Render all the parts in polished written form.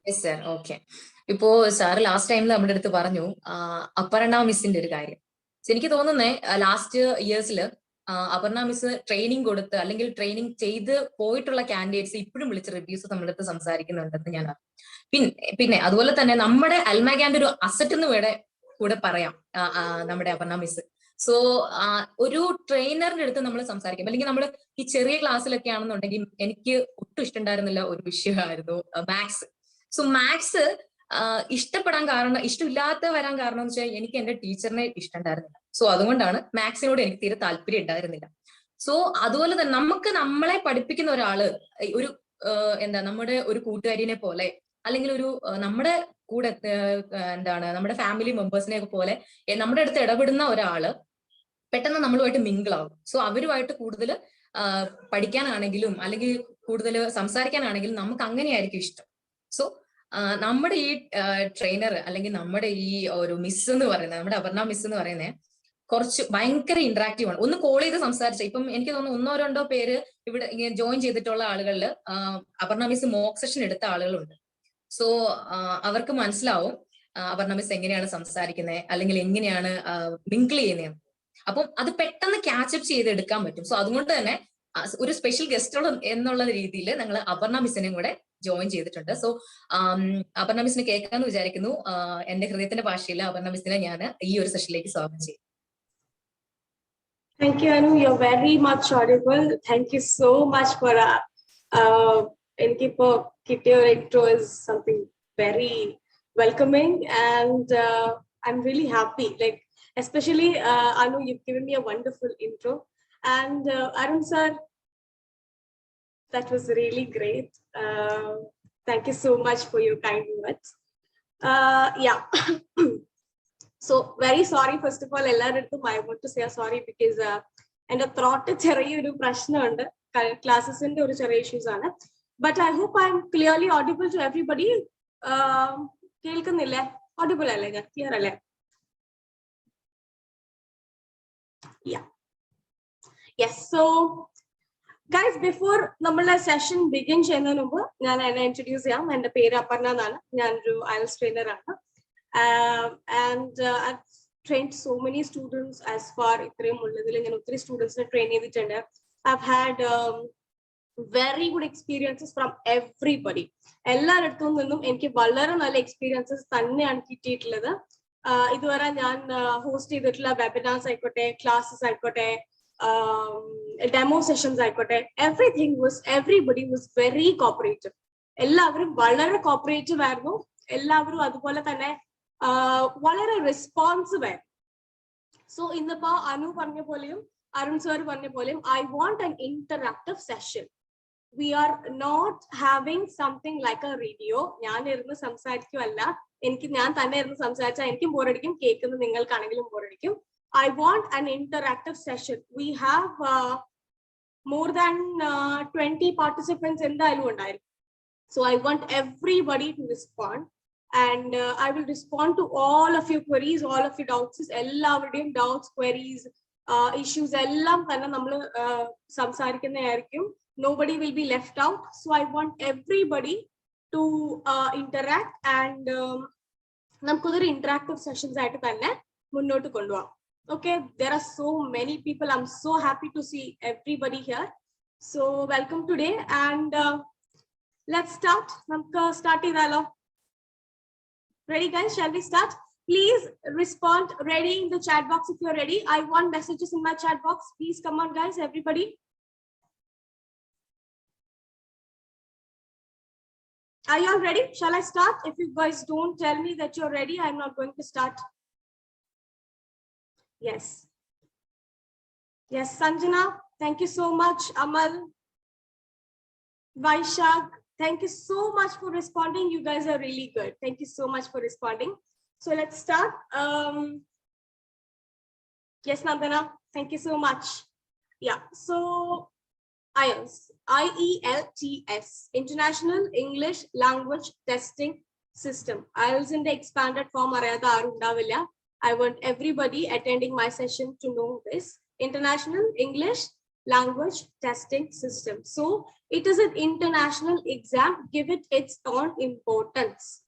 Yes sir. Okay. ഇപ്പോ sir last ടൈമിൽ നമ്മുടെ അടുത്ത് പറഞ്ഞു അപർണ മിസ്സിന്റെ ഒരു കാര്യം. എനിക്ക് തോന്നുന്നേ ലാസ്റ്റ് ഇയേഴ്സിൽ അപർണ മിസ് ട്രെയിനിങ് കൊടുത്ത് അല്ലെങ്കിൽ ട്രെയിനിങ് ചെയ്ത് പോയിട്ടുള്ള കാൻഡിഡേറ്റ്സ് ഇപ്പോഴും വിളിച്ച് റിവ്യൂസ് നമ്മുടെ അടുത്ത് സംസാരിക്കുന്നുണ്ടെന്ന് ഞാൻ അറിഞ്ഞു. പിന്നെ അതുപോലെ തന്നെ നമ്മുടെ അൽമാഗാന്റെ ഒരു അസറ്റ് എന്ന് കൂടെ പറയാം നമ്മുടെ അപർണ മിസ്. സോ ഒരു ട്രെയിനറിന്റെ അടുത്ത് നമ്മൾ സംസാരിക്കും, അല്ലെങ്കിൽ നമ്മൾ ഈ ചെറിയ ക്ലാസ്സിലൊക്കെ ആണെന്നുണ്ടെങ്കിൽ എനിക്ക് ഒട്ടും ഇഷ്ടമുണ്ടായിരുന്നില്ല ഒരു വിഷയമായിരുന്നു മാത്സ്. സോ മാത്സ് ഇഷ്ടപ്പെടാൻ കാരണം, ഇഷ്ടമില്ലാത്ത വരാൻ കാരണം എന്ന് വെച്ചാൽ എനിക്ക് എന്റെ ടീച്ചറിനെ ഇഷ്ടമുണ്ടായിരുന്നില്ല. സോ അതുകൊണ്ടാണ് മാത്സിനോട് എനിക്ക് തീരെ താല്പര്യം ഉണ്ടായിരുന്നില്ല. സോ അതുപോലെ തന്നെ നമുക്ക് നമ്മളെ പഠിപ്പിക്കുന്ന ഒരാള് ഒരു നമ്മുടെ ഒരു കൂട്ടുകാരിനെ പോലെ, അല്ലെങ്കിൽ ഒരു നമ്മുടെ കൂടെ നമ്മുടെ ഫാമിലി മെമ്പേഴ്സിനെ പോലെ നമ്മുടെ അടുത്ത് ഇടപെടുന്ന ഒരാള് പെട്ടെന്ന് നമ്മളുമായിട്ട് മിങ്കിൾ ആവും. സോ അവരുമായിട്ട് കൂടുതൽ പഠിക്കാനാണെങ്കിലും അല്ലെങ്കിൽ കൂടുതൽ സംസാരിക്കാനാണെങ്കിലും നമുക്ക് അങ്ങനെയായിരിക്കും ഇഷ്ടം. സോ നമ്മുടെ ഈ ട്രെയിനർ അല്ലെങ്കിൽ നമ്മുടെ ഈ ഒരു മിസ് എന്ന് പറയുന്നത്, നമ്മുടെ അപർണ മിസ് എന്ന് പറയുന്നത് കുറച്ച് ഭയങ്കര ഇന്ററാക്റ്റീവ് ആണ്. ഒന്ന് കോൾ ചെയ്ത് സംസാരിച്ച, ഇപ്പം എനിക്ക് തോന്നുന്നു 1-2 പേര് ഇവിടെ ഇങ്ങനെ ജോയിൻ ചെയ്തിട്ടുള്ള ആളുകളിൽ അപർണ മിസ് മോക്ക് സെഷൻ എടുത്ത ആളുകളുണ്ട്. സോ അവർക്ക് മനസ്സിലാവും അപർണ മിസ് എങ്ങനെയാണ് സംസാരിക്കുന്നത് അല്ലെങ്കിൽ എങ്ങനെയാണ് മിങ്കിൾ ചെയ്യുന്നത്. അപ്പം അത് പെട്ടെന്ന് ക്യാച്ചപ്പ് ചെയ്ത് എടുക്കാൻ പറ്റും. സോ അതുകൊണ്ട് തന്നെ ഒരു സ്പെഷ്യൽ ഗസ്റ്റ് എന്നുള്ള രീതിയിൽ ഞങ്ങൾ അപർണ മിസ്സിനെയും കൂടെ ജോയിൻ ചെയ്തിട്ടുണ്ട്. സോ അപർണ മിസ്സിനെ കേൾക്കാന്ന് വിചാരിക്കുന്നു. എന്റെ ഹൃദയത്തിന്റെ ഭാഷയിൽ അപർണ മിസ്സിനെ ഞാൻ ഈ ഒരു സെഷനിലേക്ക് സ്വാഗതം ചെയ്യും. Thank you, Anu. You're very much audible. Thank you so much for your intro is something very welcoming, and I'm really happy. Like, especially Anu, you've given me a wonderful intro, and Arun sir, that was really great. Thank you so much for your kind words. Yeah. So very sorry, first of all, I want to say sorry because and a throat classes in the issues. But I hope I'm clearly audible to everybody. Audible, clear. Yeah. Yes. So guys, before the session begins, I introduce you. I'm Aparna Nana. I'm an IELTS trainer. And I've trained so many students as far as 3 students training. I've had very good experiences from everybody. Experiences host webinars, classes, demo sessions, everybody was very cooperative. Cooperative. വളരെ responsive. So in the Anu പറഞ്ഞ പോലെയും Arun sir പറഞ്ഞ പോലെയും I want an interactive session. We are not having something like a radio. ഞാൻ ഇരുന്ന് സംസാരിക്കുകയല്ല, ഞാൻ തന്നെ ഇരുന്ന് സംസാരിച്ചാൽ എനിക്കും ബോറടിക്കും, കേൾക്കുന്ന നിങ്ങൾക്കാണെങ്കിലും ബോറടിക്കും. I want an interactive session. We have more than 20 participants എന്തായാലും ഉണ്ടായിരിക്കും. So I want everybody to respond. And I will respond to all of your queries, all of your doubts, doubts, queries, issues, nobody will be left out. So I want everybody to interact, and interactive sessions. Okay, there are so many people. I'm so happy to see everybody here. So welcome today, and let's start. Ready, guys? Shall we start? Please respond ready in the chat box if you're ready. I want messages in my chat box. Please come on, guys, everybody. Are you all ready? Shall I start? If you guys don't tell me that you're ready, I'm not going to start. Yes. Yes, Sanjana, thank you so much. Amal, Vaishak, thank you so much for responding. You guys are really good. Thank you so much for responding. So let's start. Yes, Nandana, thank you so much. Yeah, so IELTS, IELTS, International English Language Testing System. IELTS in the expanded form, I want everybody attending my session to know this. International English language testing system. So it is an international exam. Give it its own importance.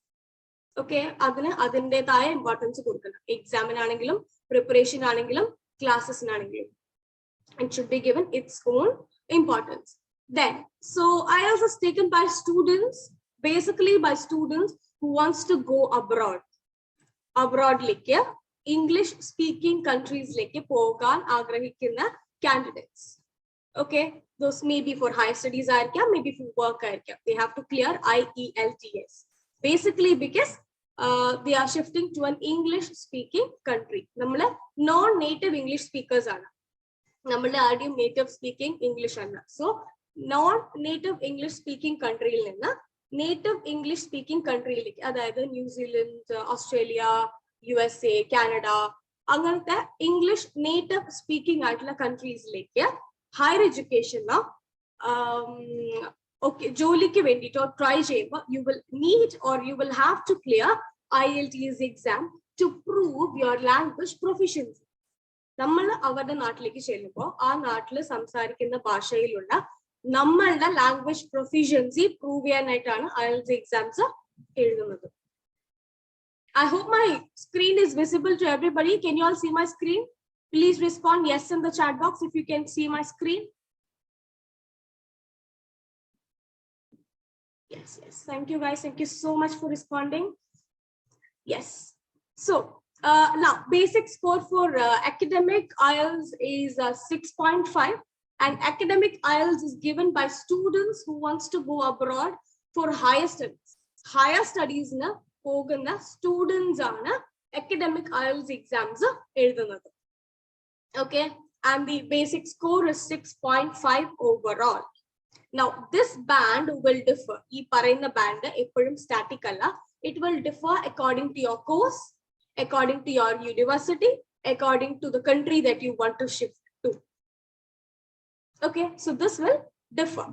Okay, adinte importance exam preparation classes. It should be given its own importance. Then, so IELTS is taken by students, basically by students who wants to go abroad. Abroad English speaking countries pogan agrahikkunna candidates. Okay, those may be for higher studies, maybe for work. They have to clear IELTS. Basically because they are shifting to an English speaking country. Non-native English speakers are. Native speaking English. So non-native English speaking country native English speaking country either New Zealand, Australia, USA, Canada, English native speaking countries higher education okay, try you will need or you will have to clear IELTS exam to prove your language proficiency. നമ്മൾ അവരുടെ നാട്ടിലേക്ക് ചെല്ലുമ്പോൾ ആ നാട്ടിൽ സംസാരിക്കുന്ന ഭാഷയിലുള്ള നമ്മളുടെ language proficiency prove ചെയ്യാനായിട്ടാണ് IELTS എക്സാംസ് എഴുതുന്നത്. I hope my screen is visible to everybody. Can you all see my screen? Please respond yes in the chat box if you can see my screen. Yes. Thank you guys. Thank you so much for responding. Yes. So now basic score for academic IELTS is 6.5, and academic IELTS is given by students who wants to go abroad for higher studies. Higher studies na poguna students ana academic IELTS exams ezhudunathu. Okay, and the basic score is 6.5 overall. Now this band will differ. Ee parayna band eppozhum static alla. It will differ according to your course, according to your university, according to the country that you want to shift to. Okay, so this will differ.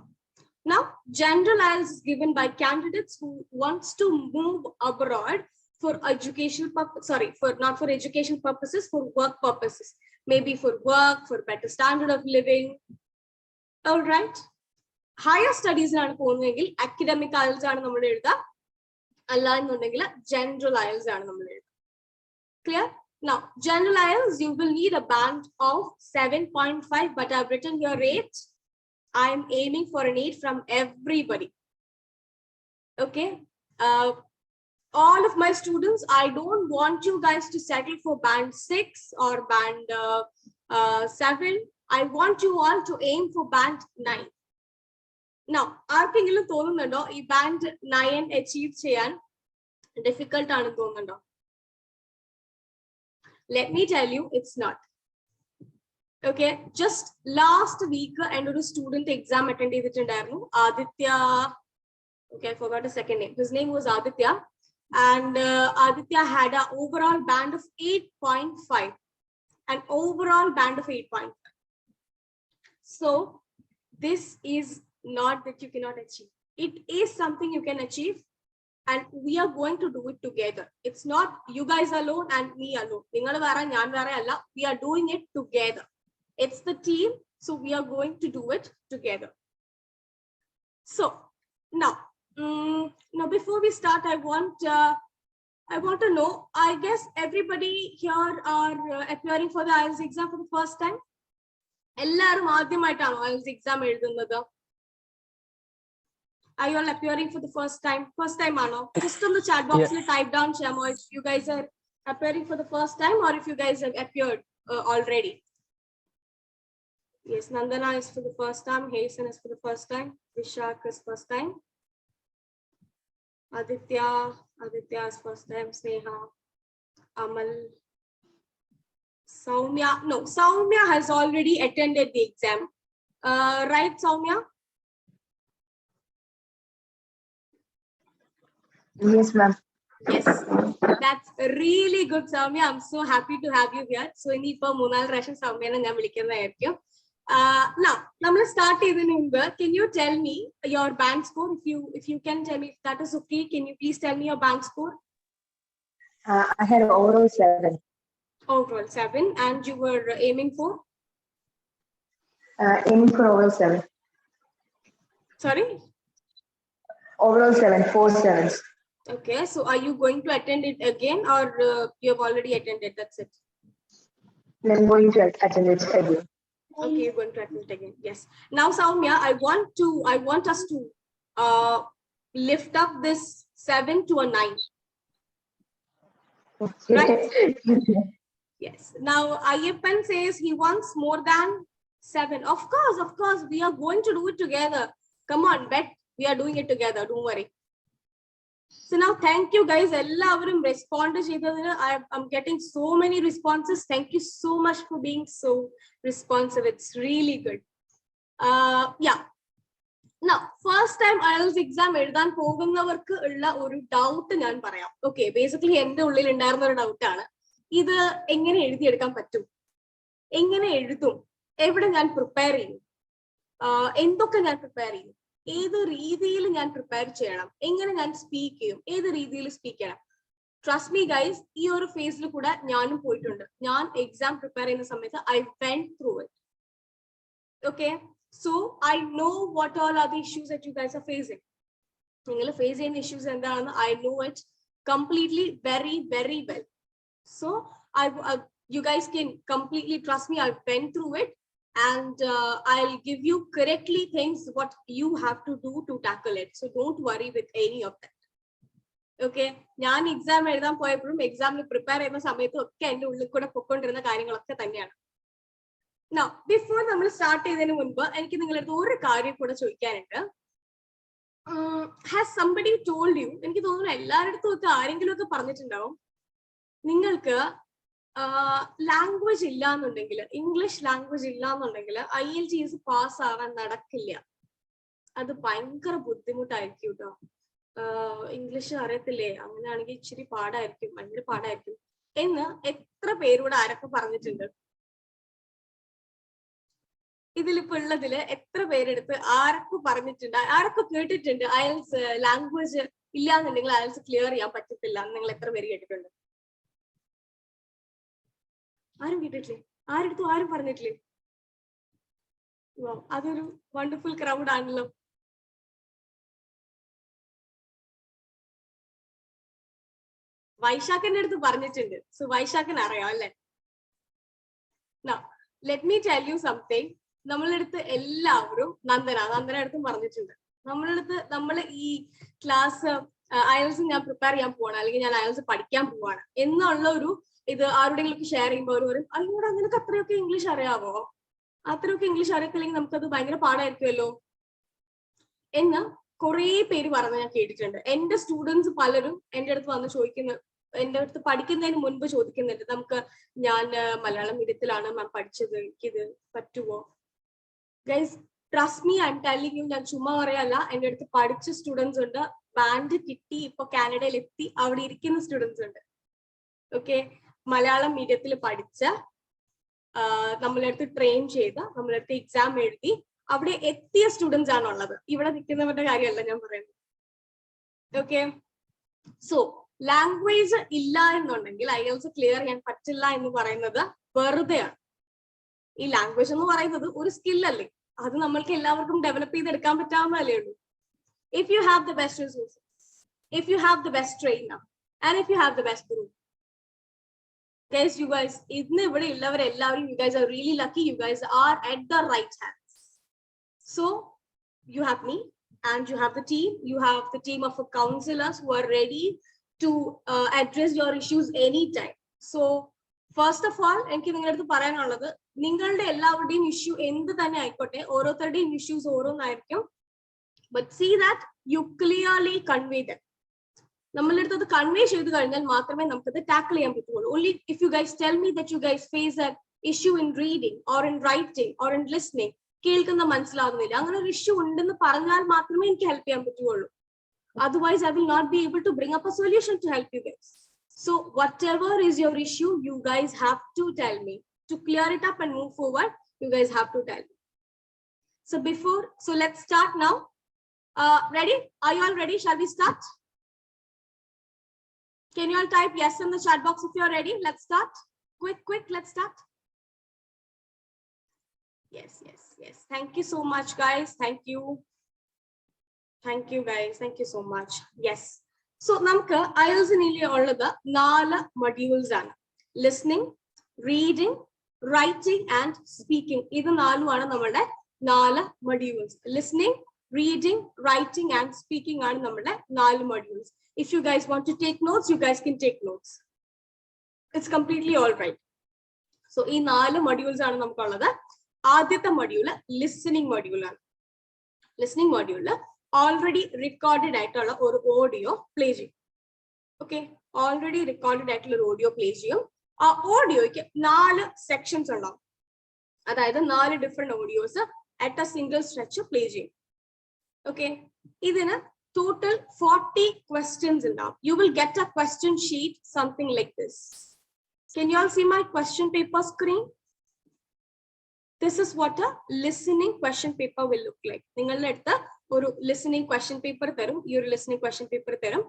Now, general IELTS is given by candidates who wants to move abroad for educational purpose, not for educational purposes, for work purposes. Maybe for work, for better standard of living. All right. Higher studies are academic IELTS are general IELTS are clear? Now, general IELTS, you will need a band of 7.5, but I've written your 8. I am aiming for an 8 from everybody. Okay? All of my students, I don't want you guys to settle for band 6 or band 7. I want you all to aim for band 9. Now, ആർക്കെങ്കിലും തോന്നുന്നുണ്ടോ ഈ band 9 achieve ചെയ്യാൻ difficult ആണെന്ന് തോന്നുന്നുണ്ടോ? Let me tell you, it's not. Okay, just last week and a student exam attended Aditya. Okay, I forgot the second name. His name was Aditya, and Aditya had an overall band of 8.5. An overall band of 8.5. So this is not that you cannot achieve. It is something you can achieve. And we are going to do it together. It's not you guys alone and me alone. We are doing it together. It's the team, so we are going to do it together. So now before we start, I want to know. I guess everybody here are appearing for the IELTS exam for the first time. Ellarum ആദ്യമായിട്ടാണോ IELTS exam എഴുതുന്നത്? Are you all appearing for the first time? First time, Mano. Just on the chat box, type down, Chamo, if you guys are appearing for the first time or if you guys have appeared already. Yes, Nandana is for the first time. Hasten is for the first time. Vishak is first time. Aditya is first time. Sneha, Amal, Soumya. No, Soumya has already attended the exam. Right, Soumya? Yes, ma'am. Yes, that's really good, Soumya. I'm so happy to have you here. So, in the Munal Rashan Soumya, now, I'm going to start even. Can you tell me your band score? If you can tell me if that is okay, can you please tell me your band score? I had overall 7. Overall 7, and you were aiming for? Aiming for overall 7. Sorry? Overall 7, 4 sevens. Okay, so are you going to attend it again, or you have already attended? That's it. I'm going to attend it again. Okay, you're going to attend it again. Yes. Now, Soumya, I want us to lift up this 7 to a 9. Right? Yes. Now, Ayyappan says he wants more than 7. Of course, we are going to do it together. Come on, bet we are doing it together. Don't worry. So now, thank you guys. Ellavarum respond cheytadinu. I'm getting so many responses. Thank you so much for being so responsive. It's really good. Yeah. Now, first time IELTS exam എഴുതാൻ പോകുന്നവർക്ക് ഉള്ള ഒരു doubt ഞാൻ പറയാം. Okay, basically എന്റെ ഉള്ളിൽ ഉണ്ടായിരുന്ന ഒരു ഡൗട്ടാണ്. ഇത് എങ്ങനെ എഴുതിയെടുക്കാൻ പറ്റും? എങ്ങനെ എഴുതും? എവിടെ ഞാൻ പ്രിപ്പയർ ചെയ്യും? എന്തൊക്കെ ഞാൻ പ്രിപ്പയർ ചെയ്യും? ഏത് രീതിയിൽ ഞാൻ പ്രിപ്പയർ ചെയ്യണം? എങ്ങനെ ഞാൻ സ്പീക്ക് ചെയ്യും? ഏത് രീതിയിൽ സ്പീക്ക് ചെയ്യണം? ട്രസ്റ്റ് മീ ഗൈസ്, ഈ ഒരു ഫേസിൽ കൂടെ ഞാനും പോയിട്ടുണ്ട്. ഞാൻ എക്സാം പ്രിപ്പയർ ചെയ്യുന്ന സമയത്ത് I went through it. Okay, so I know what all are the issues that you guys are facing. നിങ്ങൾ ഫേസ് ചെയ്യുന്ന ഇഷ്യൂസ് എന്താണെന്ന് I know it completely very well. So you guys can completely trust me. I went through it, and I'll give you correctly things what you have to do to tackle it. So don't worry with any of that. Okay, ഞാൻ exam എഴുതാൻ പോയപ്പോഴും എക്സാമിന് prepare ചെയ്യുന്ന സമയത്തും ഒക്കെ എന്റെ ഉള്ളിൽ കൂടെ പൊക്കൊണ്ടിരുന്ന കാര്യങ്ങളൊക്കെ തന്നെയാണ്. Now, before നമ്മൾ സ്റ്റാർട്ട് ചെയ്തതിന് മുൻപ് എനിക്ക് നിങ്ങളുടെ അടുത്ത് ഒരു കാര്യം കൂടെ ചോദിക്കാനുണ്ട്. Has somebody told you? എനിക്ക് തോന്നുന്നു എല്ലാവരുടെ അടുത്തും ഒക്കെ ആരെങ്കിലും ഒക്കെ പറഞ്ഞിട്ടുണ്ടാവും, നിങ്ങൾക്ക് ലാംഗ്വേജ് ഇല്ല എന്നുണ്ടെങ്കിൽ, ഇംഗ്ലീഷ് ലാംഗ്വേജ് ഇല്ല എന്നുണ്ടെങ്കിൽ IELTS പാസ് ആവാൻ നടക്കില്ല. അത് ഭയങ്കര ബുദ്ധിമുട്ടായിരിക്കും കേട്ടോ. ഇംഗ്ലീഷ് അറിയത്തില്ലേ, അങ്ങനെയാണെങ്കിൽ ഇച്ചിരി പാടായിരിക്കും, ഭയങ്കര പാടായിരിക്കും എന്ന് എത്ര പേരോട് ആരൊക്കെ പറഞ്ഞിട്ടുണ്ട്? ഇതിലിപ്പോ ഉള്ളതില് എത്ര പേരെടുത്ത് ആരൊക്കെ പറഞ്ഞിട്ടുണ്ട്, ആരൊക്കെ കേട്ടിട്ടുണ്ട് IELTS ലാംഗ്വേജ് ഇല്ലാന്നുണ്ടെങ്കിൽ IELTS ക്ലിയർ ചെയ്യാൻ പറ്റത്തില്ല? നിങ്ങൾ എത്ര പേര് കേട്ടിട്ടുണ്ട്? ആരും കേട്ടിട്ടില്ലേ? ആരെടുത്തും ആരും പറഞ്ഞിട്ടില്ലേ? അതൊരു വണ്ടർഫുൾ ക്രൗഡ് ആണല്ലോ. വൈശാഖന്റെ അടുത്ത് പറഞ്ഞിട്ടുണ്ട്. സോ വൈശാഖന് അറിയാം അല്ലെ? Now, let me tell you something. നമ്മളടുത്ത് എല്ലാവരും നന്ദന അടുത്തും പറഞ്ഞിട്ടുണ്ട്. നമ്മൾ ഈ ക്ലാസ് IELTS ഞാൻ പ്രിപ്പയർ ചെയ്യാൻ പോവാണ്, അല്ലെങ്കിൽ ഞാൻ IELTS പഠിക്കാൻ പോവാണ് എന്നുള്ള ഒരു ഇത് ആരുടെയെങ്കിലും ഷെയർ ചെയ്യുമ്പോൾ അവർ പറയും, അയ്യോടാ നിനക്ക് അത്രയൊക്കെ ഇംഗ്ലീഷ് അറിയാവോ? അത്രയൊക്കെ ഇംഗ്ലീഷ് അറിയത്തില്ലെങ്കിൽ നമുക്കത് ഭയങ്കര പാടായിരിക്കുമല്ലോ എന്ന് കുറെ പേര് പറഞ്ഞ് ഞാൻ കേട്ടിട്ടുണ്ട്. എന്റെ സ്റ്റുഡൻസ് പലരും എന്റെ അടുത്ത് വന്ന് ചോദിക്കുന്ന, എന്റെ അടുത്ത് പഠിക്കുന്നതിന് മുൻപ് ചോദിക്കുന്നുണ്ട്, ഞാൻ മലയാളം മീഡിയത്തിലാണ് മാം പഠിച്ചത്, എനിക്കിത് പറ്റുമോ? Guys, trust me, I M telling you, ഞാൻ ചുമ്മാ പറയല്ല. എന്റെ അടുത്ത് പഠിച്ച സ്റ്റുഡൻസ് ഉണ്ട്, ബാൻഡ് കിട്ടി ഇപ്പൊ കാനഡയിൽ എത്തി അവിടെ ഇരിക്കുന്ന സ്റ്റുഡൻസ് ഉണ്ട്. ഓക്കെ, മലയാളം മീഡിയത്തിൽ പഠിച്ച, നമ്മളടുത്ത് ട്രെയിൻ ചെയ്ത, നമ്മളടുത്ത് എക്സാം എഴുതി അവിടെ എത്തിയ സ്റ്റുഡൻസ് ആണുള്ളത്. ഇവിടെ നിൽക്കുന്നവരുടെ കാര്യമല്ല ഞാൻ പറയുന്നത്. ഓക്കെ, സോ ലാംഗ്വേജ് ഇല്ല എന്നുണ്ടെങ്കിൽ IELTS ക്ലിയർ ചെയ്യാൻ പറ്റില്ല എന്ന് പറയുന്നത് വെറുതെയാണ്. ഈ ലാംഗ്വേജ് എന്ന് പറയുന്നത് ഒരു സ്കില്ലല്ലേ, അത് നമ്മൾക്ക് എല്ലാവർക്കും ഡെവലപ്പ് ചെയ്തെടുക്കാൻ പറ്റാവുന്നതല്ലേ ഉള്ളൂ. If you have the best resources, if you have the best trainer, and if you have the best group. Guys, you guys, ഇന്ന് ഇവിടെ ഉള്ളവരെല്ലാവരും, you guys are really lucky. You guys are at the right hands. So you have me, and you have the team. You have the team of counselors who are ready to address your issues anytime. So first of all, എനിക്ക് നിങ്ങളുടെ അടുത്ത് പറയാനുള്ളത്, നിങ്ങളുടെ എല്ലാവരുടെയും issue എന്ത് തന്നെ ആയിക്കോട്ടെ, ഓരോരുത്തരുടെയും issues ഓരോന്നായിരിക്കും. But see that you clearly convey them. നമ്മളുടെ അടുത്ത് അത് കൺവേ ചെയ്ത് കഴിഞ്ഞാൽ മാത്രമേ നമുക്കത് ടാക്കിൾ ചെയ്യാൻ പറ്റുള്ളൂ. Only if you guys tell me that you guys face an issue in reading or in writing or in listening, കേൾക്കുന്ന മനസ്സിലാവുന്നില്ല, അങ്ങനെ ഒരു ഇഷ്യൂ ഉണ്ടെന്ന് പറഞ്ഞാൽ മാത്രമേ എനിക്ക് ഹെൽപ്പ് ചെയ്യാൻ പറ്റുള്ളൂ. Otherwise, I will not be able to bring up a solution to help you guys. So whatever is your issue, you guys have to tell me. To clear it up and move forward, you guys have to tell me. So let's start now. Ready? Are you all ready? Shall we start? Can you all type yes in the chat box if you're ready? Let's start. Quick, let's start. Yes. Thank you so much, guys. Thank you, guys. Thank you so much. Yes. So, namka IELTS ullada 4 modules aanu. Listening, reading, writing, and speaking. Idu 4 aanu nammade 4 modules. Listening, reading, writing, and speaking aanu nammade 4 modules. If you guys want to take notes, you guys can take notes. It's completely all right. So, ഈ 4 modules ആണ് നമുക്കുള്ളത്. ആദ്യത്തെ module listening module ആണ്. Listening module already recorded ആയിട്ടുള്ള ഒരു audio play ചെയ്യും. Okay, already recorded ആയിട്ടുള്ള ഒരു audio play ചെയ്യും. ആ ഓഡിയോയ്ക്ക് 4 sections ഉണ്ടാവും. അതായത് 4 different audios at a single stretch play ചെയ്യും. Okay, ഇതിന് total 40 questions ഉണ്ടാവും. You will get a question sheet something like this. Can you all see my question paper screen? This is what a listening question paper will look like. നിങ്ങളുടെ അടുത്ത് ഒരു listening question paper തരും. ഈ ഒരു listening question paper തരും.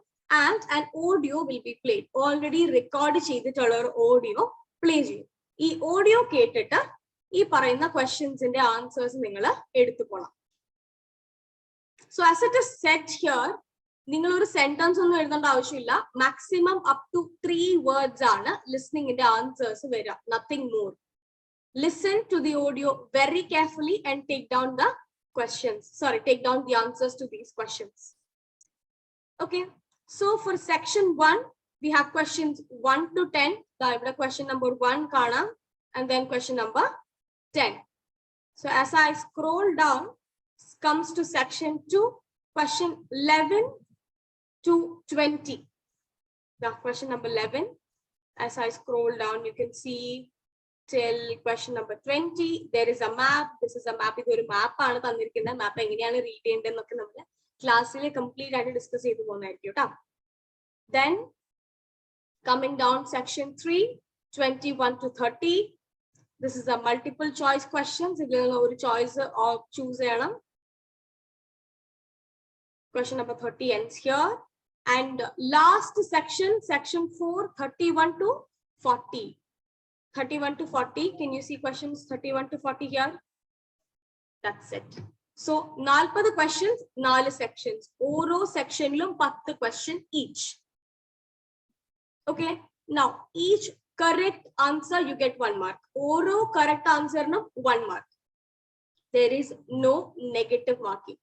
And an audio will be played. Already record ചെയ്തിട്ടുള്ള ഒരു audio play ചെയ്യും. ഈ audio കേട്ടിട്ട് ഈ പറയുന്ന questions-ന്റെ answers നിങ്ങൾ എടുത്തു പോണം. So as it is said here, നിങ്ങൾ ഒരു sentence ഒന്നും എഴുതേണ്ട ആവശ്യമില്ല. Maximum up to 3 words ആണ് listening-ന്റെ answers വരിക. Nothing more. Listen to the audio very carefully and take down the questions. Sorry, take down the answers to these questions. Okay, so for section 1, we have questions 1 to 10. The question number 1 kana, and then question number 10. So as I scroll down, comes to section 2, question 11 to 20. The question number 11. As I scroll down, you can see till question number 20. There is a map. This is a map. This is a map. Map read class complete discuss. Then coming down section 3, 21 to 30. This is a multiple choice questions. Choice of choose. Question number 30 ends here. And last section, section 4, 31 to 40. 31 to 40. Can you see questions 31 to 40 here? That's it. So 40 questions, 4 sections. Oro section lum 10 question each. Okay. Now each correct answer you get 1 mark. Oro correct answer no 1 mark. There is no negative marking.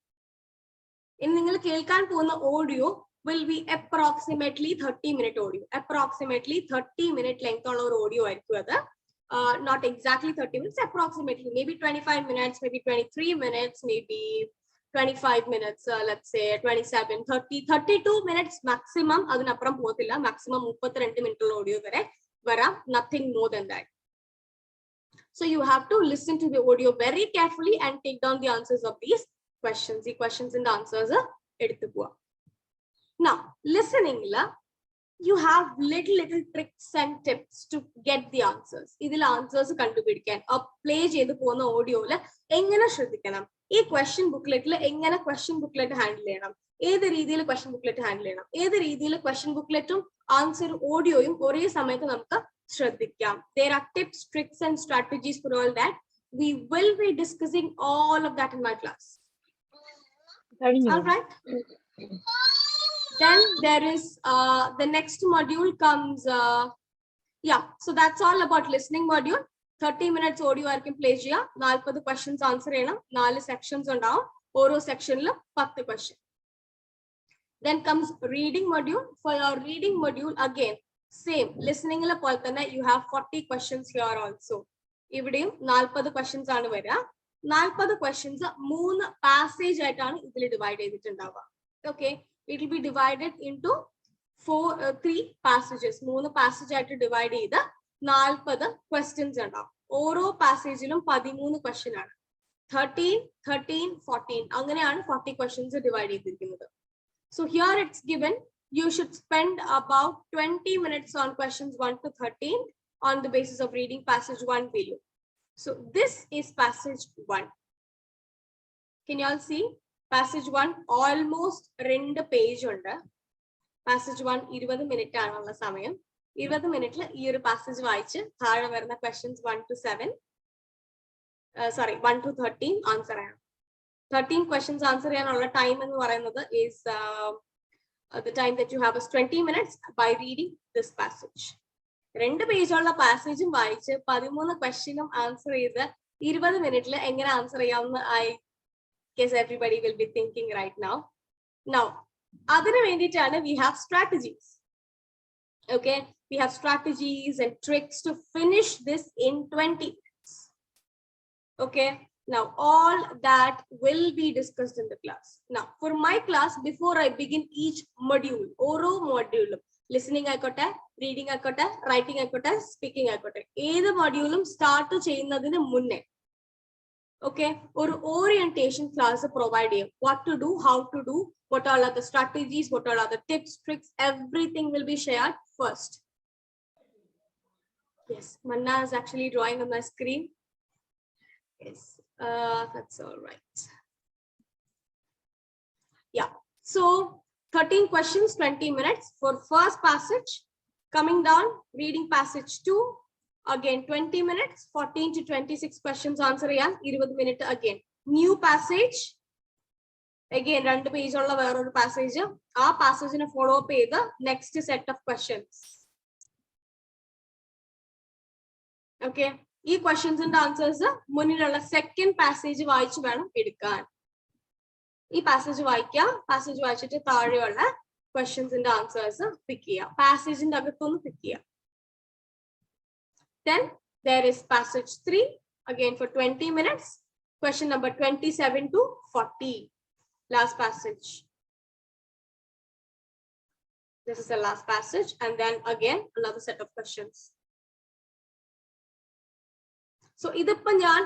In ningal kelkan pona audio will be approximately 30-minute audio. Approximately 30-minute length on our audio. Not exactly 30 minutes, approximately maybe 25 minutes, maybe 23 minutes, maybe 25 minutes, let's say 27, 30, 32 minutes maximum. Maximum 32 minute audio. Nothing more than that. So you have to listen to the audio very carefully and take down the answers of these questions. The questions and the answers are eduthu. Now, listening la, you have little tricks and tips to get the answers. Idil answers kandupidikkan a play cheyidu pona audio la engana shradhikkanam. Ee question booklet la engana question booklet handle cheyanam. Edu reethiyil question booklet handle cheyanam. Edu reethiyil question booklet um answer audio um ore samayathu namukku shradhikkam. There are tips, tricks, and strategies for all that. We will be discussing all of that in my class. All right. Then there is the next module comes. Yeah, so that's all about listening module. 30 minutes audio I can play here. 40 questions answer cheyana. 4 sections undav. Oro section la 10 question. Then comes reading module. For your reading module again same listening la pole thanne you have 40 questions here also. Ivideyum 40 questions aanu vara. 40 questions 3 passage aayittaan idile divide cheyidittundaava. Okay. It will be divided into 3 passages. 3 passages are divided. 40 questions. Oro passage 13 questions. 13, 13, 14. Angane 40 questions are divided. So here it's given. You should spend about 20 minutes on questions 1 to 13 on the basis of reading passage 1 below. So this is passage 1. Can you all see? Passage 1 almost 2 page under. Passage 1 20 minute aanulla samayam. 20 minute la ee oru passage vaichu thaazhe varuna questions 1 to 7. sorry, 1 to 13 answer. 13 questions answer ചെയ്യാനുള്ള time എന്ന് പറയുന്നത് is the time that you have is 20 minutes by reading this passage. 2 പേജുള്ള പാസേജും വായിച്ച് 13 ക്വസ്റ്റ്യനും answer ചെയ്ത് 20 മിനിറ്റിൽ എങ്ങനെ answer ചെയ്യാമെന്ന് I guess everybody will be thinking right now. Now, അതിനു വേണ്ടിയിട്ടാണ് we have strategies. Okay, we have strategies and tricks to finish this in 20 minutes. Okay, now all that will be discussed in the class. Now, for my class, before I begin each module, oro module, listening ആയിക്കോട്ടെ, reading ആയിക്കോട്ടെ, writing ആയിക്കോട്ടെ, speaking ആയിക്കോട്ടെ, ഏത് മോഡ്യൂളും start ചെയ്യുന്നതിന് മുന്നേ okay, or orientation class provide you what to do, how to do, what all are the strategies, what all are the tips, tricks, everything will be shared first. Yes, Manna is actually drawing on my screen. Yes, that's all right. Yeah, so 13 questions, 20 minutes for first passage. Coming down, reading passage 2, again 20 minutes, 14 to 26 questions answer ചെയ്യാൻ 20 minutes again. New passage, again 2 page ഉള്ള വേറൊരു passage, ആ passageനെ follow up ചെയ്ത് next set of questions. Okay, ഈ questions-ന്റെ answers മുന്നിലുള്ള second passage വായിച്ച് വേണം എടുക്കാൻ. ഈ passage വായിക്കുക, passage വായിച്ചിട്ട് താഴെയുള്ള questions-ന്റെ answers pick ചെയ്യുക, passage-ന്റെ അകത്തൊന്ന് pick ചെയ്യുക. Then there is passage 3, again for 20 minutes, question number 27 to 40, last passage. This is the last passage, and then again another set of questions. So ഇതിപ്പോ ഞാൻ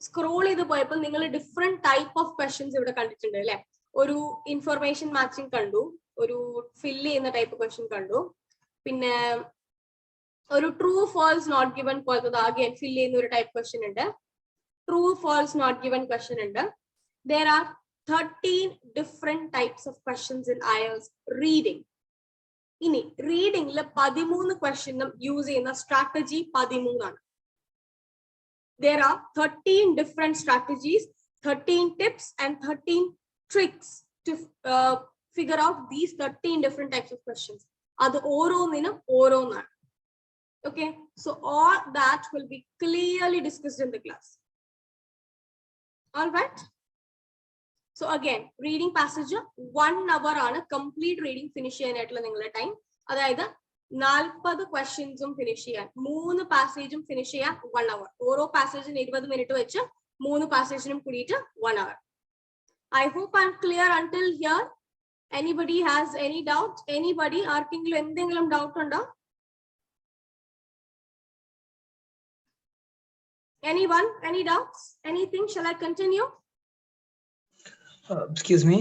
സ്ക്രോൾ ചെയ്ത് പോയപ്പോൾ നിങ്ങൾ ഡിഫറെന്റ് ടൈപ്പ് ഓഫ് ക്വസ്റ്റ്യൻസ് ഇവിടെ കണ്ടിട്ടുണ്ട് അല്ലെ. ഒരു ഇൻഫർമേഷൻ മാച്ചിങ് കണ്ടു, ഒരു ഫില്ല് ചെയ്യുന്ന ടൈപ്പ് ക്വസ്റ്റ്യൻ കണ്ടു, പിന്നെ ഒരു ട്രൂ ഫോൾസ് നോട്ട് ഗിവൺ പോലത്തെ അഗൈൻ ഫില്ല് ചെയ്യുന്ന ഒരു ടൈപ്പ് ക്വസ്റ്റ്യൻ ഉണ്ട്, true false not given question ഉണ്ട്. There are 13 different types of questions in IELTS reading. ഇനി റീഡിംഗിൽ 13 ക്വസ്റ്റ്യനും യൂസ് ചെയ്യുന്ന സ്ട്രാറ്റജി 13 ആണ്. There are 13 different strategies, 13 tips and 13 tricks to figure out these 13 different types of questions. അത് ഓരോന്നിനും ഓരോന്നാണ്. Okay, so all that will be clearly discussed in the class. All right. So again, reading passage 1 hour ആണ് complete reading finish ചെയ്യാനായിട്ടുള്ള നിങ്ങളുടെ time. അതായത് 40 ക്വസ്റ്റ്യൻസും finish ചെയ്യാൻ, 3 പാസേജും finish ചെയ്യാൻ 1 hour. ഓരോ പാസേജിന് 20 മിനിറ്റ് വെച്ച് 3 പാസേജിനും കൂടിയിട്ട് 1 hour. I hope I'm clear until here. Anybody has any doubt? Anybody ആർക്കെങ്കിലും എന്തെങ്കിലും ഡൗട്ട് ഉണ്ടോ? Anyone? Any doubts? Anything? Shall I continue? Excuse me.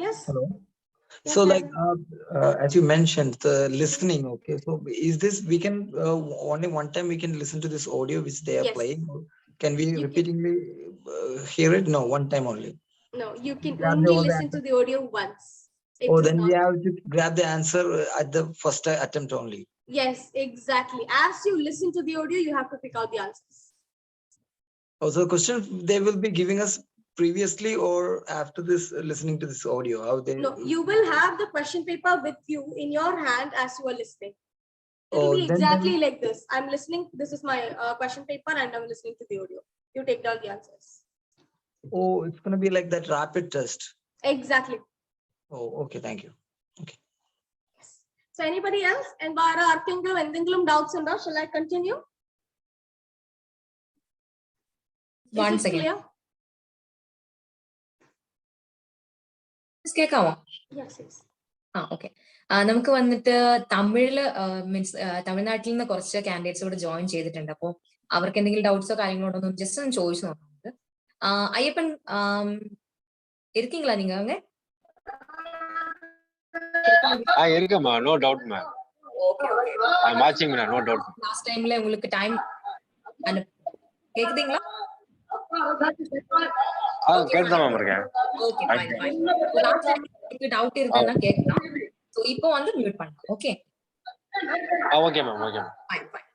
Yes. Hello. Yes, So, sir. like as you mentioned, the listening. Okay. So, is this we can only one time we can listen to this audio which they are Yes. playing? Can we You repeatedly hear it? No, one time only. No, you can Grab only all the listen to the audio once. It Oh, is then we not- have to grab the answer at the first attempt only. Yes, exactly. As you listen to the audio, you have to pick out the answers. Also, the question they will be giving us previously or after this listening to this audio? How they? No, you will have the question paper with you in your hand as you are listening. It will Oh, be then- exactly like this. I'm listening. This is my question paper, and I'm listening to the audio. You take down the answers. Oh, it's gonna be like that rapid test. Exactly. Oh, okay. Thank you. Yes. So anybody else? And Bara, Arkenglu, endinglu doubts undo? Shall I continue? One Is it second. clear? കേൾക്കാമോ? Yes, yes. Okay. നമുക്ക് വന്നിട്ട് തമിഴില് means തമിഴ്നാട്ടിൽ നിന്ന് കുറച്ച് candidates കൂടെ join ചെയ്തിട്ടുണ്ട്. അപ്പോൾ അവർക്ക് എന്തെങ്കിലും ഡൗട്ട്സോ കാര്യങ്ങളോ ഉണ്ടോ ജസ്റ്റ് ഒന്ന് ചോദിച്ചു നോക്കുന്നത്. അയ്യപ്പൻ இருக்கீங்களா நீங்க அங்க? இருக்கேம்மா, no doubt ma'am. Okay okay. I am வாட்சிங் மேம், நோ டவுட். லாஸ்ட் டைம்ல உங்களுக்கு டைம் கேக்குதுங்களா? கேட்டுதான் மேம் இருக்கேன். Okay fine fine. Last time உங்களுக்கு டவுட் இருந்தா கேட்கலாம். சோ இப்போ வந்து மியூட் பண்ணலாம். Okay. Okay ma'am, okay ma'am. Fine fine.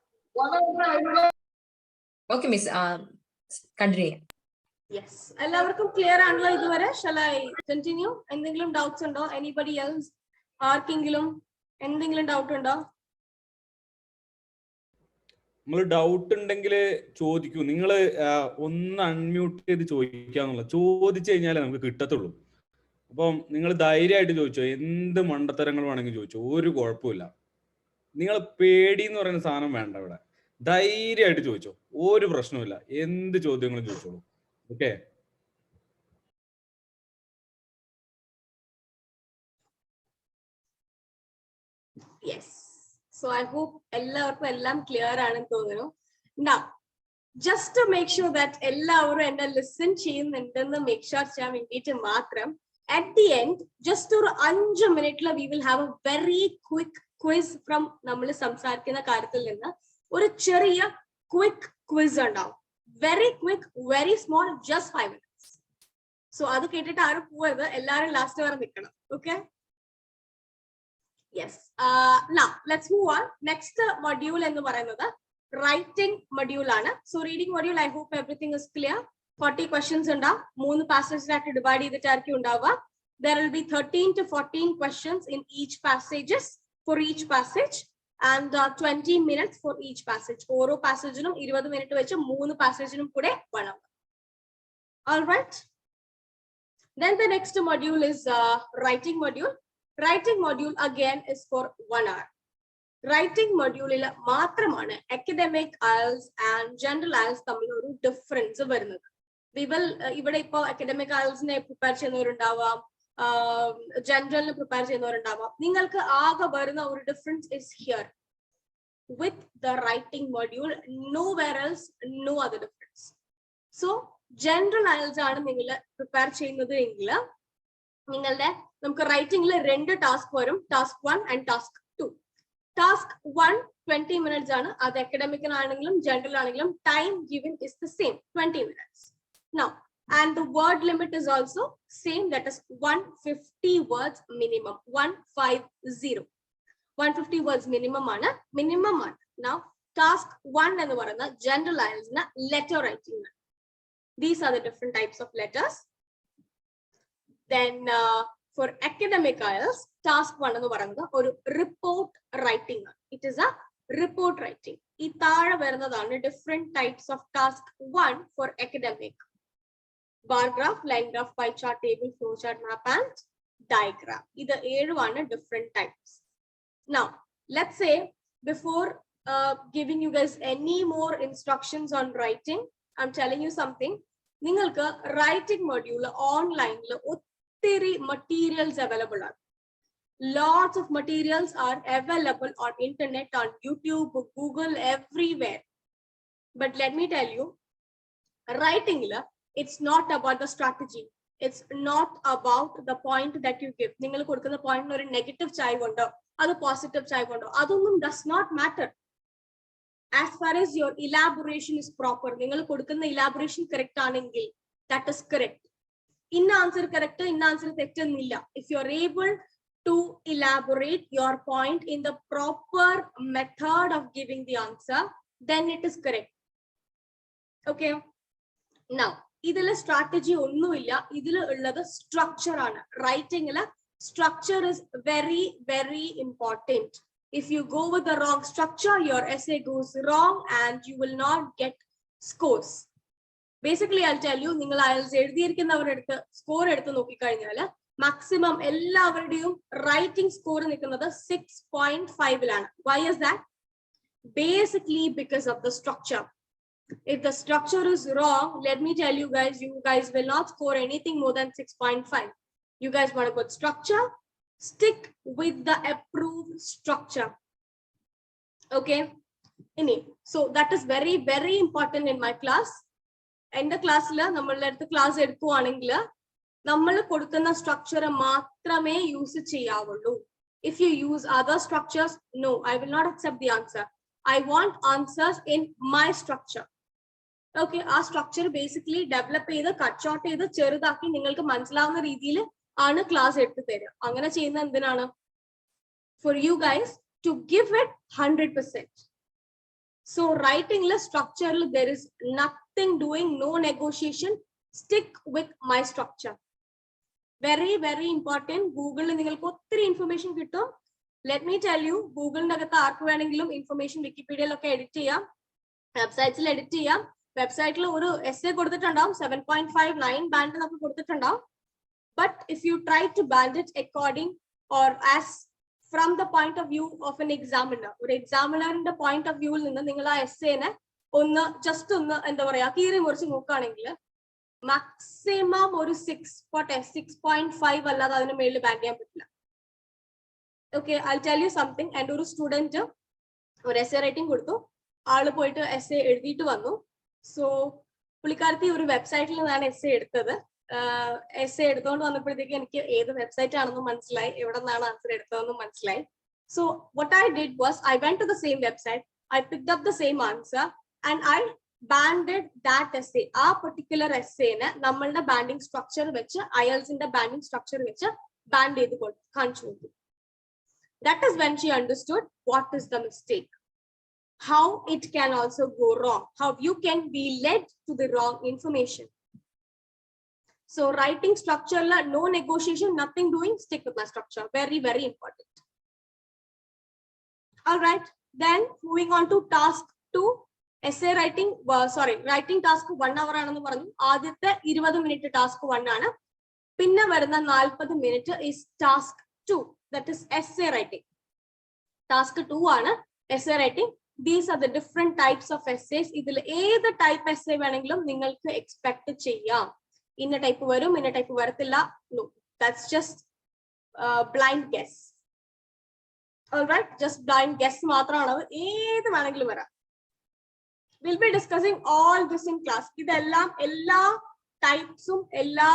Okay miss, continue ചെയ്യാം. Yes. എല്ലാവർക്കും ക്ലിയർ ആണല്ലോ ഇതുവരെ? Shall I continue? എന്തെങ്കിലും ഡൗട്ട്സ് ഉണ്ടോ? Anybody else? ആർക്കെങ്കിലും എന്തെങ്കിലും ഡൗട്ട് ഉണ്ടോ? നിങ്ങൾ ഡൗട്ട് ഉണ്ടെങ്കിൽ ചോദിക്കൂ. നിങ്ങൾ ഒന്ന് അൺമ്യൂട്ട് ചെയ്ത് ചോദിക്കാന്നുള്ള, ചോദിച്ചു കഴിഞ്ഞാലേ നമുക്ക് കിട്ടത്തുള്ളൂ. അപ്പം നിങ്ങൾ ധൈര്യമായിട്ട് ചോദിച്ചോ, എന്ത് മണ്ടത്തരങ്ങൾ വേണമെങ്കിൽ ചോദിച്ചോ, ഒരു കുഴപ്പമില്ല. നിങ്ങൾ പേടി എന്ന് പറയുന്ന സാധനം വേണ്ട ഇവിടെ. ധൈര്യമായിട്ട് ചോദിച്ചോ, ഒരു പ്രശ്നവുമില്ല. എന്ത് ചോദ്യങ്ങളും ചോദിച്ചോളൂ. Okay? Yes. So I hope എല്ലാവർക്കും എല്ലാം ക്ലിയർ ആണെന്ന് തോന്നുന്നു. Now, just to make sure that എല്ലാവരും എന്നെ ലിസൺ ചെയ്യുന്നുണ്ടെന്ന് മേക്ക് ഷുവർ ചെയ്യാൻ വേണ്ടിയിട്ട് മാത്രം, at the end, just ഒരു 5 മിനിറ്റിൽ we will have a very quick quiz from നമ്മൾ സംസാരിക്കുന്ന കാര്യത്തിൽ നിന്ന് ഒരു ചെറിയ ക്വിക്ക് ക്വിസ് ഉണ്ടാവും. Very quick, very small, just 5 minutes. So അത് കേട്ടിട്ട് ആരും പോവരുത്, എല്ലാവരും ലാസ്റ്റ് വരെ നിൽക്കണം. Okay? Yes. Now let's move on. Next module എന്ന് പറയുന്നത് writing module ആണ്. So reading module, I hope everything is clear. 40 questions ഉണ്ടാവും. 3 passages ആയിട്ട് ഡിവൈഡ് ചെയ്തിട്ടായിരിക്കും ഉണ്ടാവുക. There will be 13 to 14 questions in each passages for each passage and 20 minutes for each passage. ഓരോ പാസേജിനും 20 minute വെച്ച് 3 പാസേജിനും കൂടെ വേണം. All right. Then the next module is writing module. Writing module again is for 1 hour. Writing module മാത്രമാണ് academic IELTS and generalized തമ്മിൽ ഒരു difference വരുന്നത്. We will ഇവിടെ ഇപ്പോൾ academic IELTS-നെ പ്രിപ്പയർ ചെയ്യുന്നവരുണ്ടാവാം, ജനറലിന് പ്രിപ്പയർ ചെയ്യുന്നവരുണ്ടാവാം. നിങ്ങൾക്ക് ആകെ വരുന്ന ഒരു difference is here. With the writing module, nowhere else, no other difference. So general IELTS ആണ് നിങ്ങൾ പ്രിപ്പയർ ചെയ്യുന്നത് എങ്കിൽ നിങ്ങളുടെ നമുക്ക് റൈറ്റിംഗിൽ 2 ടാസ്ക് വരും, task 1 and task 2. Task 1 20 minutes ആണ്. അത് അക്കാഡമിക്കിനാണെങ്കിലും ജനറൽ ആണെങ്കിലും time given is the same, 20 minutes. Now, and the word limit is also same, that is 150 words minimum. 150 words minimum ആണ്. Now, task 1 എന്ന് പറയുന്ന general IELTS ന letter writing. These are the different types of letters. Then for academic IELTS, task 1 എന്ന് പറയുന്നത് ഒരു report writing. It is a report writing. ഈ താഴെ വരുന്നതാണ് different types of task 1 for academic. Bar graph, line graph, pie chart, table, flow chart, map and diagram. ഇത് 7 different types. Now, let's say before giving you guys any more instructions on writing, I'm telling you something. നിങ്ങൾക്ക് writing module online ഒത്തിരി materials available are. Lots of materials are available on internet, on YouTube, Google, everywhere. But let me tell you, writing it's not about the strategy. It's not about the point that you give. നിങ്ങൾ കൊടുക്കുന്ന point ഒരു negative ചായ്വ് ഉണ്ടോ, അത് positive ചായ്വ് ഉണ്ടോ, അതൊന്നും does not matter. As far as your elaboration is proper, നിങ്ങൾ കൊടുക്കുന്ന elaboration correct ആണെങ്കിൽ that is correct. ഇന്ന ആൻസർ correct, ഇന്ന ആൻസർ തെറ്റൊന്നുമില്ല. If you are able to elaborate your point in the proper method of giving the answer, then it is correct. Okay. Now, ഇതിലെ strategy ഒന്നുമില്ല, ഇതിൽ ഉള്ളത് structure ആണ്. Writing structure is very, very important. If you go with the wrong structure, your essay goes wrong and you will not get scores. Basically, I'll tell you, നിങ്ങൾ IELTS എഴുതിയിരിക്കുന്നവരുടെ അടുത്ത് score എടുത്ത് നോക്കിക്കഴിഞ്ഞാൽ maximum എല്ലാവരുടെയും writing score നിൽക്കുന്നത് 6.5-ലാണ്. Why is that? Basically because of the structure. If the structure is wrong, let me tell you guys will not score anything more than 6.5. You guys want a good structure, stick with the approved structure. Okay. So that is very, very important in my class. In the class നമ്മളുടെ അടുത്ത് class എടുക്കുവാണെങ്കിൽ നമ്മൾ കൊടുക്കുന്ന structure മാത്രമേ use ചെയ്യാവുള്ളൂ. If you use other structures, no, I will not accept the answer. I want answers in my structure. Okay, ആ structure basically develop ചെയ്ത് cut short ചെയ്ത് ചെറുതാക്കി നിങ്ങൾക്ക് മനസ്സിലാവുന്ന രീതിയിൽ ആണ് ക്ലാസ് എടുത്ത് തരിക. അങ്ങനെ ചെയ്യുന്ന എന്തിനാണ്? For you guys to give it 100%. So writing structure, there is nothing doing, no negotiation. Stick with my structure. Very, very important. Google നിങ്ങൾക്ക് ഒത്തിരി ഇൻഫർമേഷൻ കിട്ടും. Let me tell you, ഗൂഗിളിന്റെ അകത്ത് ആർക്ക് വേണമെങ്കിലും ഇൻഫർമേഷൻ വിക്കിപീഡിയയിലൊക്കെ എഡിറ്റ് ചെയ്യാം, വെബ്സൈറ്റ്സിൽ എഡിറ്റ് ചെയ്യാം. വെബ്സൈറ്റിൽ ഒരു എസ്സേ കൊടുത്തിട്ടുണ്ടാവും, 7.59 ബാൻഡ് നമുക്ക് കൊടുത്തിട്ടുണ്ടാവും. But if you try to band it according or as from the point of view of an examiner, ഒരു എക്സാമിനറിന്റെ പോയിന്റ് ഓഫ് വ്യൂവിൽ നിന്ന് നിങ്ങൾ ആ എസ്സേനെ ഒന്ന് ജസ്റ്റ് ഒന്ന് എന്താ പറയാ കീറി മുറിച്ച് നോക്കുകയാണെങ്കിൽ മാക്സിമം ഒരു 6.5 അല്ലാതെ അതിന് മേളിൽ ബാൻഡ് ചെയ്യാൻ പറ്റില്ല. Okay, I'll tell you something. എൻ്റെ ഒരു സ്റ്റുഡന്റ് ഒരു എസ്സേ റൈറ്റിംഗ് കൊടുത്തു, ആള് പോയിട്ട് എസ്സേ എഴുതിയിട്ട് വന്നു. സോ പുള്ളിക്കാരത്തി ഒരു വെബ്സൈറ്റിൽ നിന്നാണ് എസ്സേ എടുത്തത്. എസ്സേ എടുത്തുകൊണ്ട് വന്നപ്പോഴത്തേക്ക് എനിക്ക് ഏത് വെബ്സൈറ്റ് ആണെന്നും മനസ്സിലായി, എവിടെ നിന്നാണ് ആൻസർ എടുത്തതെന്നും മനസ്സിലായി. So what I did was I went to the same website, I picked up the same answer and I banded that essay. ആ particular essayനെ നമ്മളുടെ ബാൻഡിങ് സ്ട്രക്ചർ വെച്ച് IELTSന്റെ ബാൻഡിങ് സ്ട്രക്ചർ വെച്ച് ബാൻഡ് ചെയ്ത് കാണിച്ചു കൊടുത്തു. That is when she understood what is the mistake, how it can also go wrong, how you can be led to the wrong information. So writing structure, no negotiation, nothing doing, stick with my structure. Very, very important. All right, then moving on to task 2, essay writing. Writing task 1 hour ആണെന്ന് പറഞ്ഞു. ആദ്യത്തെ 20 minute task 1 ആണ്. പിന്നെ വരുന്ന 40 minute is task 2, that is essay writing. Task 2 ആണ് essay writing. These are the different types of essays. ഇതിൽ ഏത് type essay വേണമെങ്കിലും നിങ്ങൾക്ക് എക്സ്പെക്ട് ചെയ്യാം. ഇന്ന ടൈപ്പ് വരും, ഇന്ന ടൈപ്പ് വരത്തില്ല. No, that's just blind guess. All right, just blind guess മാത്രമാണ്. ഏത് വേണമെങ്കിലും വരാം. We'll be discussing all this in class. ഇതെല്ലാം എല്ലാ ടൈപ്സും എല്ലാ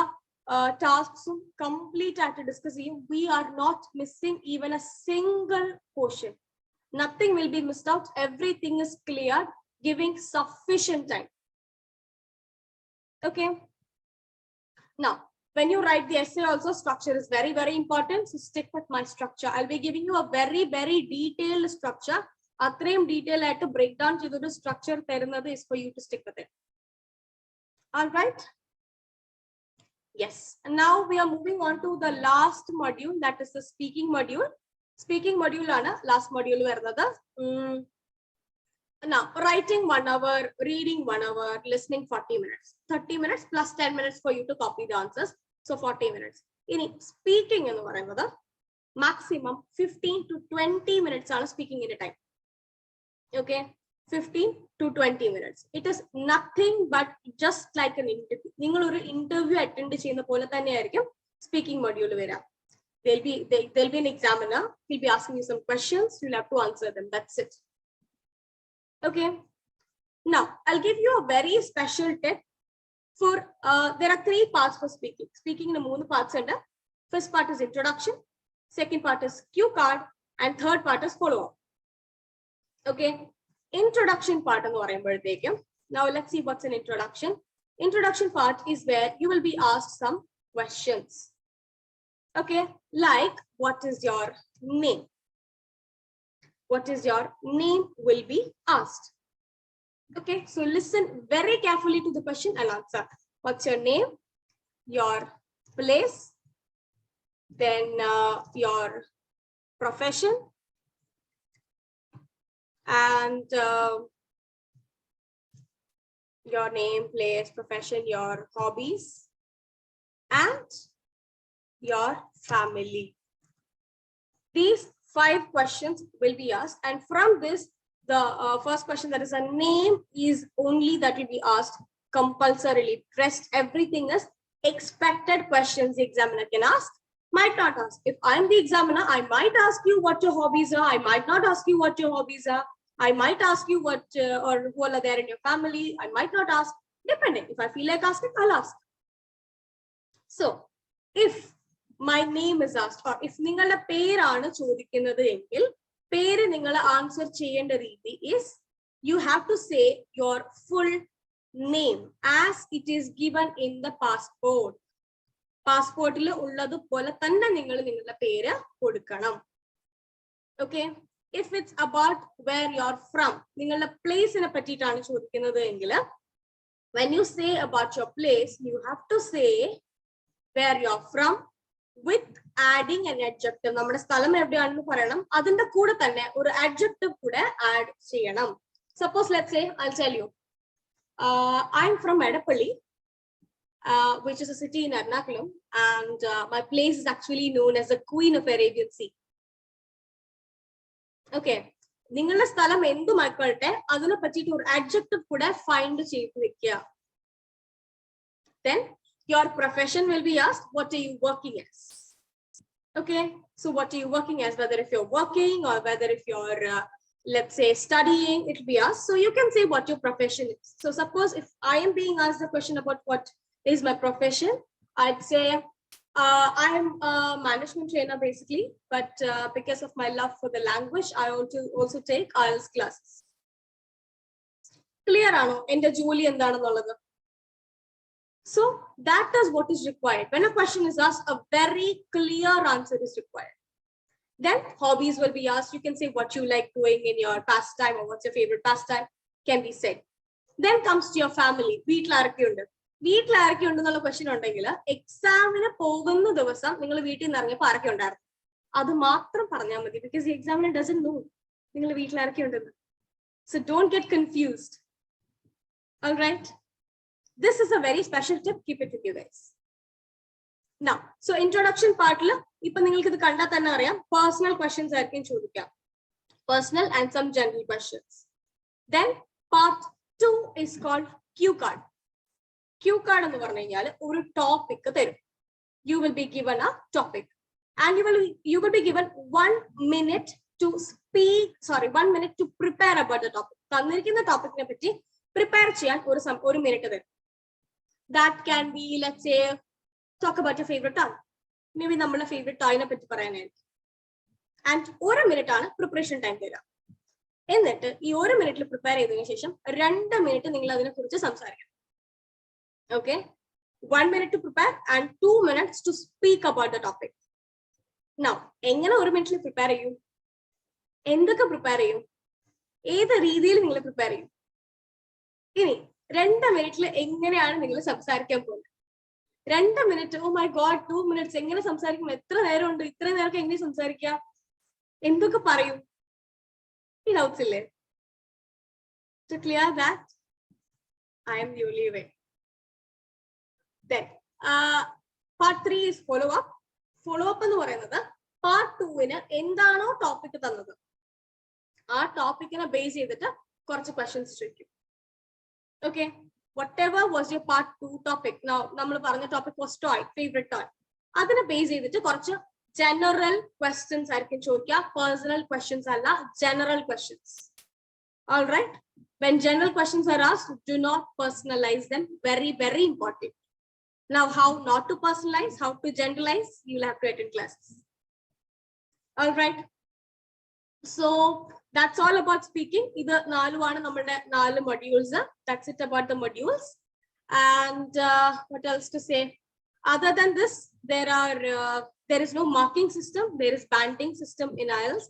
ടാസ്ക്സും കംപ്ലീറ്റ് ആയിട്ട് ഡിസ്കസ് ചെയ്യും. We are not missing even a single portion. Nothing will be missed out. Everything is clear, giving sufficient time. Okay. Now, when you write the essay also, structure is very, very important. So stick with my structure. I'll be giving you a very, very detailed structure. Atrem detail at a breakdown to the structure is for you to stick with it. All right. Yes. And now we are moving on to the last module, that is the speaking module. Speaking module ആണ് last module വരുന്നത്. Now, writing 1 hour, reading 1 hour, listening 40 minutes. 30 minutes plus 10 minutes for you to copy the answers. So 40 minutes. ഇനി speaking എന്ന് പറയുന്നത് maximum 15 to 20 minutes ആണ് speaking in a time. Okay, 15 to 20 minutes. It is nothing but just like an interview. നിങ്ങൾ ഒരു interview attend ചെയ്യുന്ന പോലെ തന്നെയായിരിക്കും speaking module വരിക. There'll be an examiner. He'll be asking you some questions. You'll have to answer them. That's it. Okay. Now, I'll give you a very special tip for, there are 3 parts for speaking. Speaking in 3 parts. First part is introduction. Second part is cue card. And third part is follow-up. Okay. Introduction part. Now, let's see what's an introduction. Introduction part is where you will be asked some questions. Okay, like what is your name? What is your name will be asked. Okay, so listen very carefully to the question and answer. What's your name? Your place, then your profession, and your name, place, profession, your hobbies, and your family. These 5 questions will be asked, and from this, the first question, that is a name, is only that will be asked compulsorily. Rest everything is expected questions the examiner can ask, might not ask. If I'm the examiner, I might ask you what your hobbies are. I might not ask you what your hobbies are. I might ask you what or who are there in your family. I might not ask, depending. If I feel like asking, I'll ask. So, if my name is asked, or if നിങ്ങളുടെ പേരാണ് ചോദിക്കുന്നത് എങ്കിൽ പേര് നിങ്ങൾ answer ചെയ്യേണ്ട രീതി is you have to say your full name as it is given in the passport. പാസ്പോർട്ടിൽ ഉള്ളതുപോലെ തന്നെ നിങ്ങൾ നിങ്ങളുടെ പേര് കൊടുക്കണം. Okay, if it's about where you're from, നിങ്ങളുടെ പ്ലേസിനെ പറ്റിയിട്ടാണ് ചോദിക്കുന്നത് എങ്കിൽ when you say about your place, you have to say where you're from with adding an adjective. നമ്മുടെ സ്ഥലം എവിടെയാണെന്ന് പറയണം, അതിന്റെ കൂടെ തന്നെ ഒരു adjective കൂടെ add ചെയ്യണം. Suppose let's say I'll tell you I'm from Edapalli, which is a city in Ernakulam, and my place is actually known as the Queen of Arabian Sea. Okay, നിങ്ങളുടെ സ്ഥലം എന്തുമായിക്കോട്ടെ അതിനെ പറ്റിയിട്ട് ഒരു adjective കൂടെ find ചെയ്ത് വെക്കുക. Then your profession will be asked, what are you working as? Okay, so what are you working as, whether if you're working or whether if you're let's say studying, it will be asked. So you can say what your profession is. So suppose if I am being asked a question about what is my profession, I'd say I am a management trainer basically, but because of my love for the language, I want to also take IELTS classes. Clear ano ende jolly endanannullathu? So that is what is required. When a question is asked, a very clear answer is required. Then hobbies will be asked. You can say what you like doing in your pastime or what's your favorite pastime can be said. Then comes to your family. വീട്ടിലാരൊക്കെ ഉണ്ടെന്നുള്ള question ഉണ്ടെങ്കിൽ എക്സാമിന് പോകുന്ന ദിവസം നിങ്ങൾ വീട്ടിൽ നിന്ന് ഇറങ്ങിയപ്പോൾ ആരൊക്കെ ഉണ്ടായിരുന്നു അത് മാത്രം പറഞ്ഞാൽ മതി, because the examiner doesn't know നിങ്ങൾ വീട്ടിലാരൊക്കെ ഉണ്ടെന്ന്. So don't get confused. All right. This is a very special tip. Keep it with you guys. Now, so introduction part la ipo ningalku idu kanda thanne ariyam personal questions aayirkum chodikka, personal and some general questions. Then part 2 is called cue card. Cue card ennu parnayal oru topic tharum. You will be given a topic and you will be given 1 minute to speak, 1 minute to prepare about the topic. Tannirikkunna topic ne patti prepare cheyan oru minute tharum. That can be, let's say, talk about your favorite toy. Maybe nammala favorite toy ne patti parayanayirikkum. And 1 minute aanu preparation time thera. എന്നിട്ട് ഈ 1 മിനിറ്റിൽ prepare ചെയ്തതിനു ശേഷം 2 minute നിങ്ങൾ അതിനെ കുറിച്ച് സംസാരിക്കണം. Okay, 1 minute to prepare and 2 minutes to speak about the topic. Now, എങ്ങനെ 1 മിനിറ്റിൽ പ്രിപ്പയർ ചെയ്യും, എന്തൊക്കെ പ്രിപ്പയർ ചെയ്യും, ഏത് രീതിയിൽ നിങ്ങൾ പ്രിപ്പയർ ചെയ്യും, ഇനി 2 മിനിറ്റിൽ എങ്ങനെയാണ് നിങ്ങൾ സംസാരിക്കാൻ പോകുന്നത്. 2 minute, oh my god, 2 minutes എങ്ങനെ സംസാരിക്കും, എത്ര നേരം ഉണ്ട്, ഇത്ര നേരം എങ്ങനെ സംസാരിക്കാം, എന്തൊക്കെ പറയും, ഈ ഡൗട്ട്സ് ഇല്ലേ? To clear that, I am the only way. Then part 3 is follow up. Follow up എന്ന് പറയുന്നത് part 2 എന്താണോ ടോപ്പിക് തന്നത് ആ ടോപ്പിക്കിനെ ബേസ് ചെയ്തിട്ട് കുറച്ച് ക്വസ്റ്റ്യൻസ് ചോദിക്കും. Okay, whatever was your part 2 topic. Now നമ്മൾ പറഞ്ഞ topic was toy, favorite toy. അതിനെ ബേസ് ചെയ്തിട്ട് കുറച്ച് general questions ആയിരിക്കും ചോദിക്കുക. Personal questions അല്ല, general questions. All right, when general questions are asked, do not personalize them. Very, very important. Now, how not to personalize, how to generalize, you'll have to attend classes. All right. So that's all about speaking. Either 4 modules. That's it about the modules. And what else to say? Other than this, there is no marking system. There is banding system in IELTS.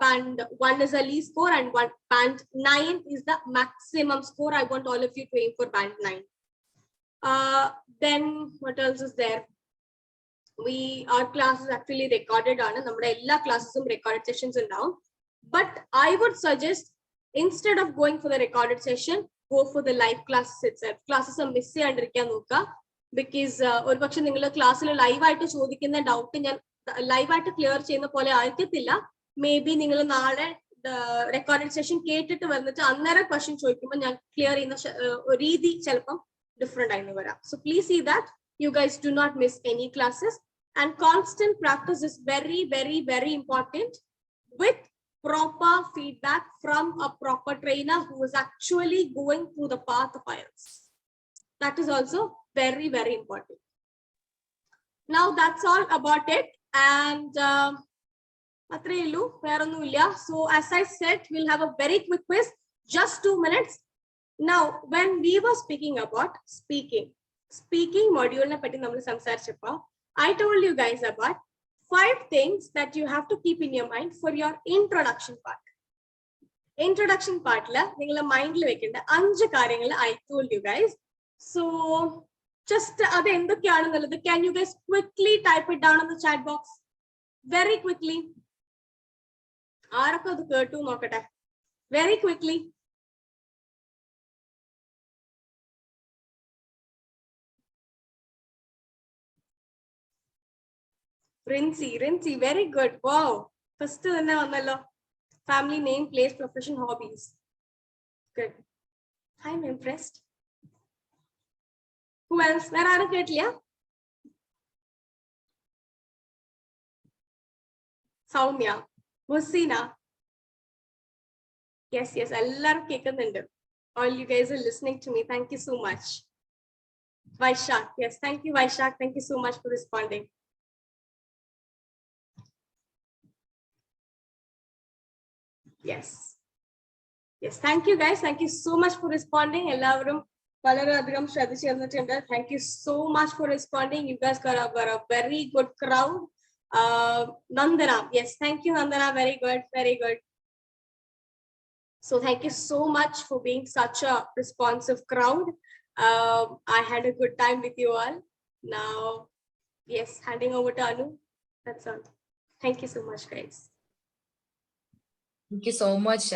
Band 1 is a least score and band 9 is the maximum score. I want all of you to aim for band 9. Then what else is there? Our class is actually recorded on nammade ella classes recorded sessions now. But I would suggest, instead of going for the recorded session, go for the live classes itself. Classes miss cheyandirikkan nokka, because oru pakshe ningal class il live aayittu chodikkunna doubt njan live aayittu clear cheyna pole aayirkathilla. Maybe ningal naale recorded session കേട്ടിട്ട് വന്നിട്ട് അന്നേരം question ചോദിക്കുമ്പോൾ ഞാൻ clear ചെയ്യുന്ന രീതി ചിലപ്പം different ആയി വരാം. So please see that you guys do not miss any classes, and constant practice is very, very, very important, with proper feedback from a proper trainer who is actually going through the path of IELTS. That is also very, very important. Now that's all about it, and so as I said, we'll have a very quick quiz, just 2 minutes. Now, when we were speaking about speaking module na patti nammal samsarichappa, I told you guys about 5 things that you have to keep in your mind for your introduction part. introduction part la ningala mind la vekkenda 5 കാര്യങ്ങൾ I told you guys. So just adu endokkaanennallathu can you guys quickly type it down in the chat box very quickly. ആരൊക്കെ അത് കേട്ടു നോക്കട്ടെ very quickly. Rincy, very good. Wow. First തന്നെ വന്നല്ലോ. Family name, place, profession, hobbies. Good. I'm impressed. Who else? വേറെ ആരും കേട്ടില്ല? Soumya, Husina. Yes, എല്ലാരും കേൾക്കുന്നുണ്ട്. All you guys are listening to me. Thank you so much. Vaishak, yes, thank you, Vaishak. Thank you so much for responding. Yes, thank you guys. Thank you so much for responding. Ellavarum valaradhigam shradhichu tennittundu. Thank you so much for responding. You guys got a very good crowd. Nandana, yes, thank you, Nandana. Very good. So thank you so much for being such a responsive crowd. I had a good time with you all. Now, yes, handing over to Anu. That's all. Thank you so much, guys. Thank you so much.